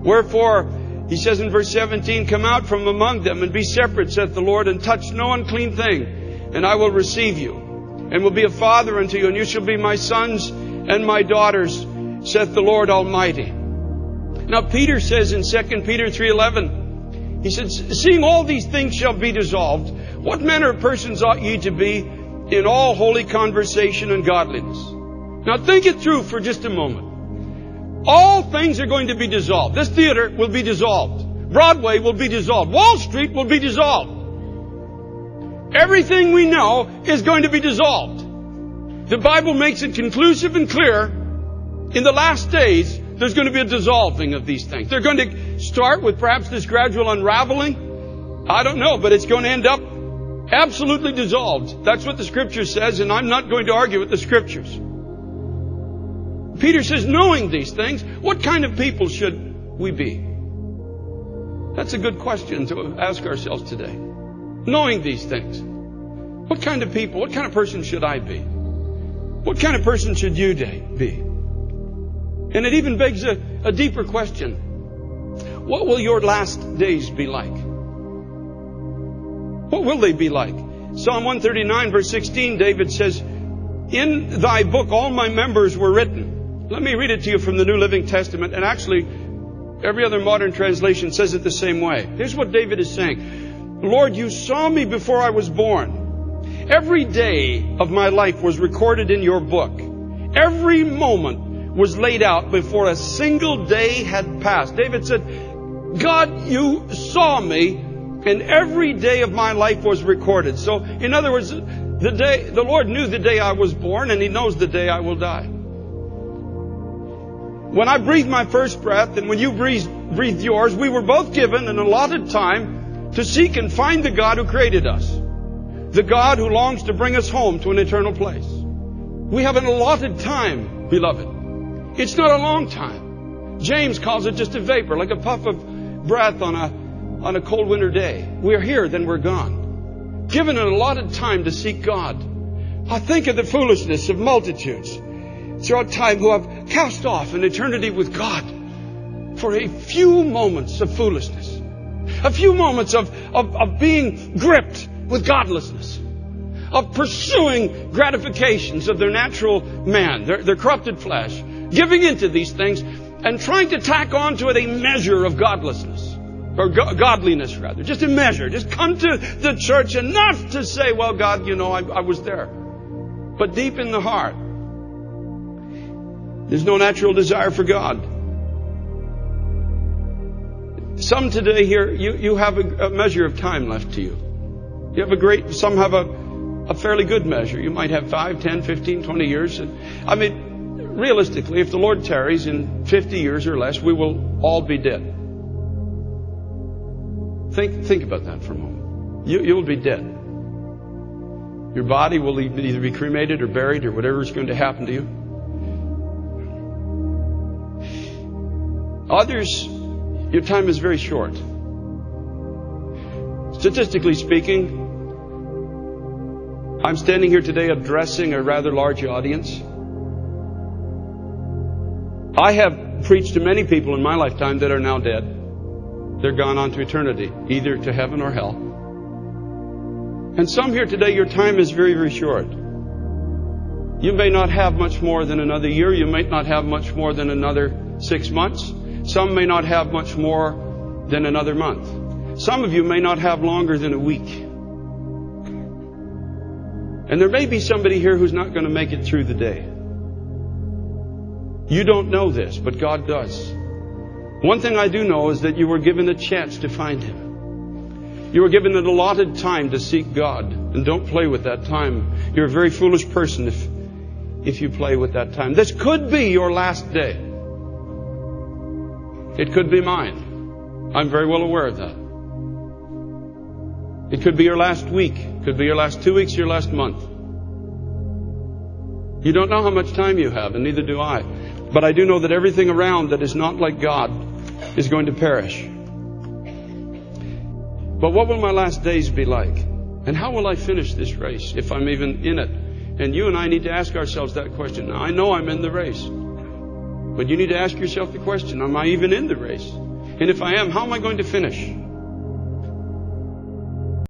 Wherefore, he says in verse 17, come out from among them and be separate, saith the Lord, and touch no unclean thing, and I will receive you, and will be a father unto you, and you shall be my sons and my daughters, saith the Lord Almighty. Now Peter says in 2 Peter 3:11, he says, seeing all these things shall be dissolved, what manner of persons ought ye to be in all holy conversation and godliness? Now think it through for just a moment. All things are going to be dissolved. This theater will be dissolved. Broadway will be dissolved. Wall Street will be dissolved. Everything we know is going to be dissolved. The Bible makes it conclusive and clear. In the last days, there's going to be a dissolving of these things. They're going to start with perhaps this gradual unraveling. I don't know, but it's going to end up absolutely dissolved. That's what the Scripture says, and I'm not going to argue with the Scriptures. Peter says, knowing these things, what kind of people should we be? That's a good question to ask ourselves today. Knowing these things, what kind of people, what kind of person should I be? What kind of person should you be? And it even begs a deeper question. What will your last days be like? What will they be like? Psalm 139 verse 16, David says, in thy book all my members were written. Let me read it to you from the New Living Testament. And actually, every other modern translation says it the same way. Here's what David is saying. Lord, you saw me before I was born. Every day of my life was recorded in your book. Every moment was laid out before a single day had passed. David said, God, you saw me, and every day of my life was recorded. So, in other words, the Lord knew the day I was born, and He knows the day I will die. When I breathed my first breath and when you breathed yours, we were both given an allotted time to seek and find the God who created us. The God who longs to bring us home to an eternal place. We have an allotted time, beloved. It's not a long time. James calls it just a vapor, like a puff of breath on a cold winter day. We're here, then we're gone. Given an allotted time to seek God. I think of the foolishness of multitudes throughout time who have cast off an eternity with God for a few moments of foolishness. A few moments of being gripped with godlessness. Of pursuing gratifications of their natural man, their corrupted flesh. Giving into these things and trying to tack on to it a measure of godlessness. Or godliness, rather. Just a measure. Just come to the church enough to say, well, God, you know, I was there. But deep in the heart, there's no natural desire for God. Some today here, you have a measure of time left to you. Some have a fairly good measure. You might have 5, 10, 15, 20 years. I mean, realistically, if the Lord tarries in 50 years or less, we will all be dead. Think about that for a moment. You will be dead. Your body will either be cremated or buried or whatever is going to happen to you. Others, your time is very short. Statistically speaking, I'm standing here today addressing a rather large audience. I have preached to many people in my lifetime that are now dead. They're gone on to eternity, either to heaven or hell. And some here today, your time is very, very short. You may not have much more than another year. You might not have much more than another 6 months. Some may not have much more than another month. Some of you may not have longer than a week. And there may be somebody here who's not going to make it through the day. You don't know this, but God does. One thing I do know is that you were given a chance to find Him. You were given an allotted time to seek God. And don't play with that time. You're a very foolish person if you play with that time. This could be your last day. It could be mine. I'm very well aware of that. It could be your last week. It could be your last 2 weeks, your last month. You don't know how much time you have, and neither do I. But I do know that everything around that is not like God is going to perish. But what will my last days be like? And how will I finish this race if I'm even in it? And you and I need to ask ourselves that question. Now, I know I'm in the race. But you need to ask yourself the question, am I even in the race? And if I am, how am I going to finish?